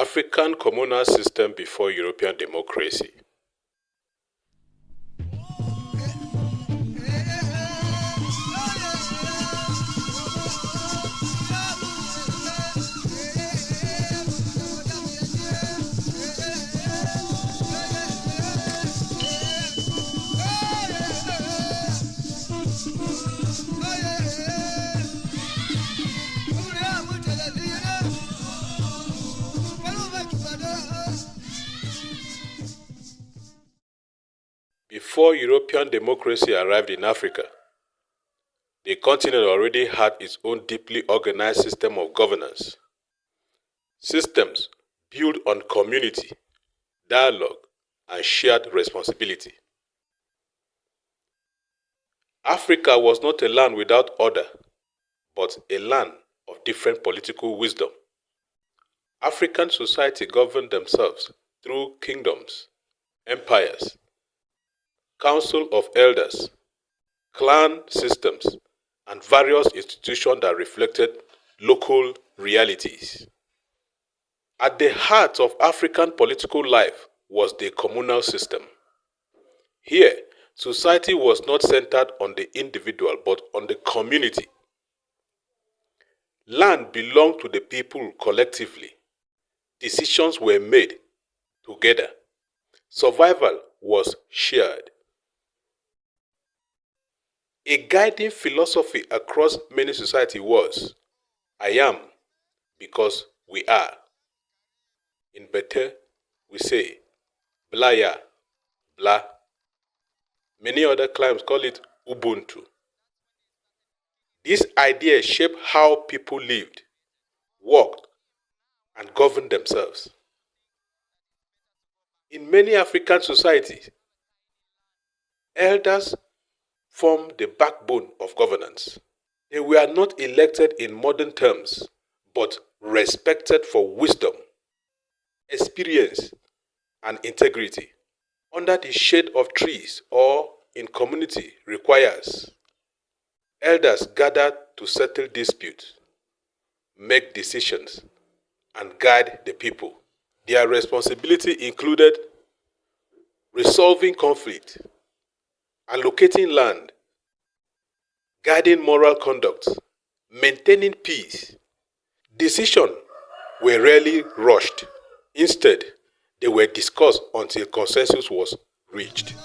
African Communal System before European democracy. Before European democracy arrived in Africa, the continent already had its own deeply organized system of governance. Systems built on community, dialogue, and shared responsibility. Africa was not a land without order, but a land of different political wisdom. African society governed themselves through kingdoms, empires, council of elders, clan systems, and various institutions that reflected local realities. At the heart of African political life was the communal system. Here, society was not centered on the individual but on the community. Land belonged to the people collectively. Decisions were made together. Survival was shared. A guiding philosophy across many societies was, I am because we are. In Bete, we say, Blaya, Bla. Many other clans call it Ubuntu. This idea shaped how people lived, worked, and governed themselves. In many African societies, elders form the backbone of governance. They were not elected in modern terms, but respected for wisdom, experience, and integrity. Under the shade of trees or in community requires, elders gathered to settle disputes, make decisions, and guide the people. Their responsibility included resolving conflict, allocating land, guiding moral conduct, maintaining peace. Decisions were rarely rushed. Instead, they were discussed until consensus was reached.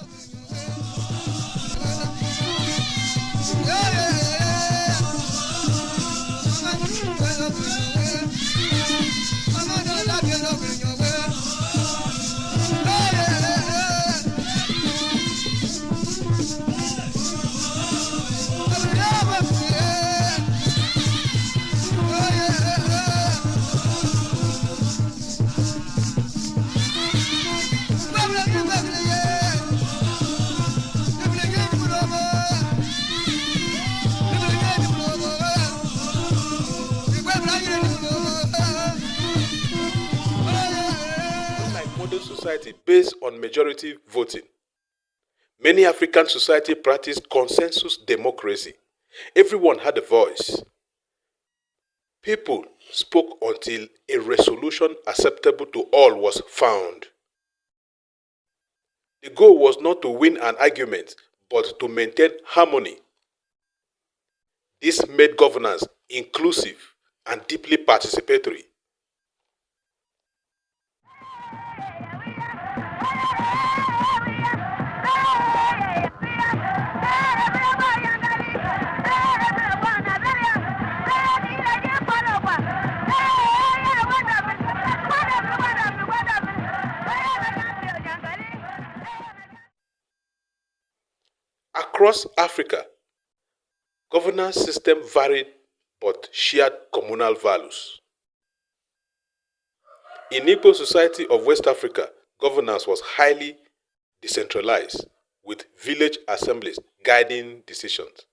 Modern society based on majority voting, many African societies practiced consensus democracy. Everyone had a voice. People spoke until a resolution acceptable to all was found. The goal was not to win an argument, but to maintain harmony. This made governance inclusive and deeply participatory. Across Africa, governance system varied but shared communal values. In Igbo society of West Africa, governance was highly decentralized, with village assemblies guiding decisions.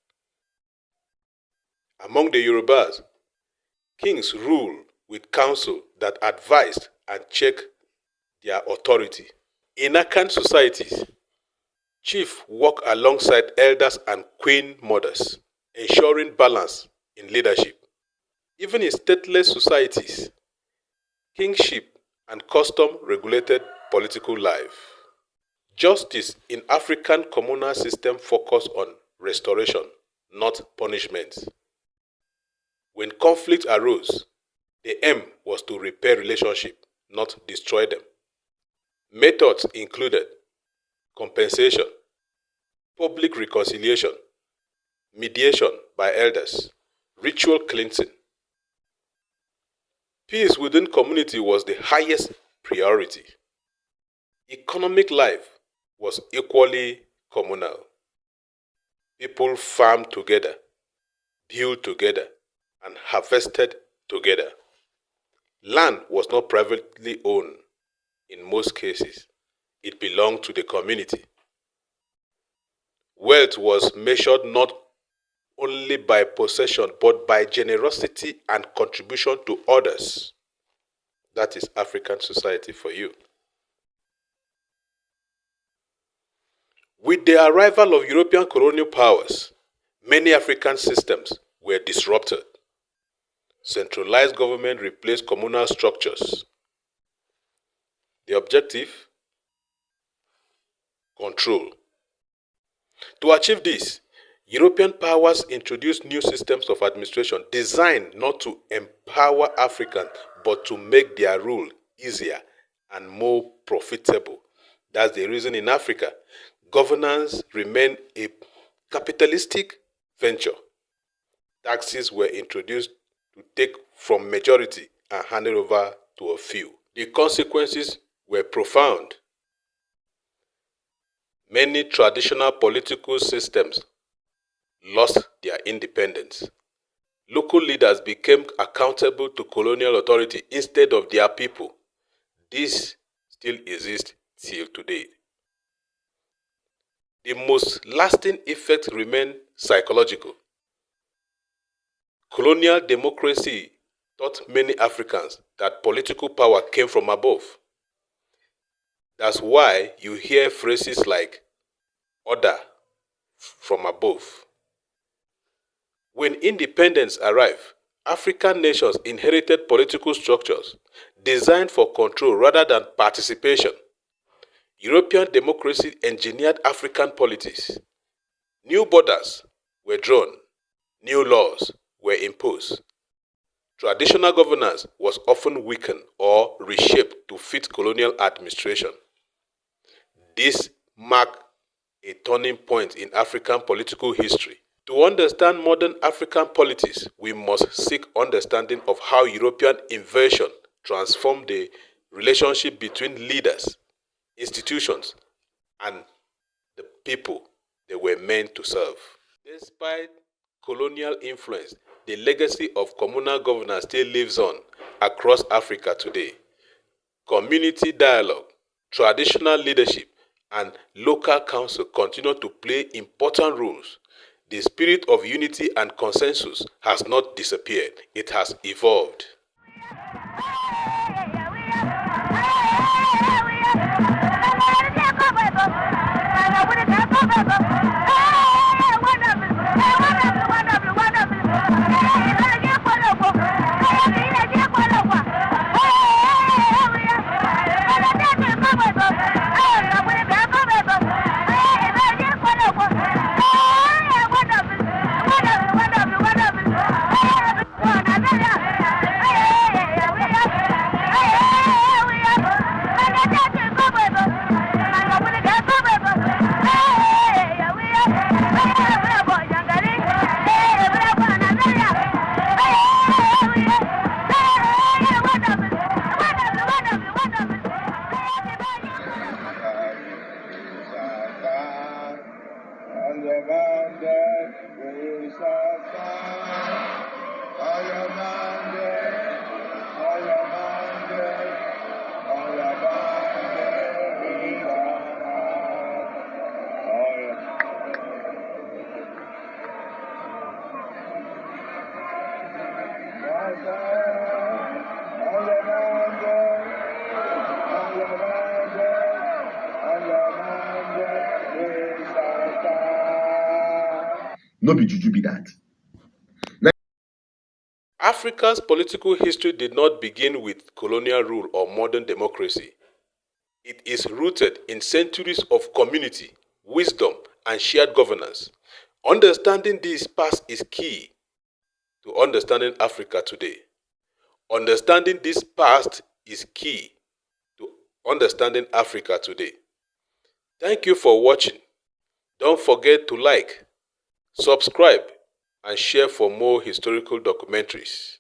Among the Yorubas, kings ruled with council that advised and checked their authority. In Akan societies, chiefs work alongside elders and queen mothers, ensuring balance in leadership. Even in stateless societies, kingship and custom-regulated political life. Justice in African communal system focused on restoration, not punishment. When conflict arose, the aim was to repair relationships, not destroy them. Methods included compensation, public reconciliation, mediation by elders, ritual cleansing. Peace within community was the highest priority. Economic life was equally communal. People farmed together, built together, and harvested together. Land was not privately owned in most cases. It belonged to the community. Wealth was measured not only by possession but by generosity and contribution to others. That is African society for you. With the arrival of European colonial powers, many African systems were disrupted. Centralized government replaced communal structures. The objective? Control. To achieve this, European powers introduced new systems of administration designed not to empower Africans but to make their rule easier and more profitable. That's the reason in Africa, governance remained a capitalistic venture. Taxes were introduced to take from majority and hand it over to a few. The consequences were profound. Many traditional political systems lost their independence. Local leaders became accountable to colonial authority instead of their people. This still exists till today. The most lasting effects remain psychological. Colonial democracy taught many Africans that political power came from above. That's why you hear phrases like order from above. When independence arrived, African nations inherited political structures designed for control rather than participation. European democracy engineered African politics. New borders were drawn, new laws were imposed. Traditional governance was often weakened or reshaped to fit colonial administration. This marked a turning point in African political history. To understand modern African politics, we must seek understanding of how European invasion transformed the relationship between leaders, institutions, and the people they were meant to serve. Despite colonial influence, the legacy of communal governance still lives on across Africa today. Community dialogue, traditional leadership, and local council continue to play important roles. The spirit of unity and consensus has not disappeared, it has evolved. No be juju be that. Africa's political history did not begin with colonial rule or modern democracy. It is rooted in centuries of community, wisdom, and shared governance. Understanding this past is key to understanding Africa today. Understanding this past is key to understanding Africa today. Thank you for watching. Don't forget to like, subscribe, and share for more historical documentaries.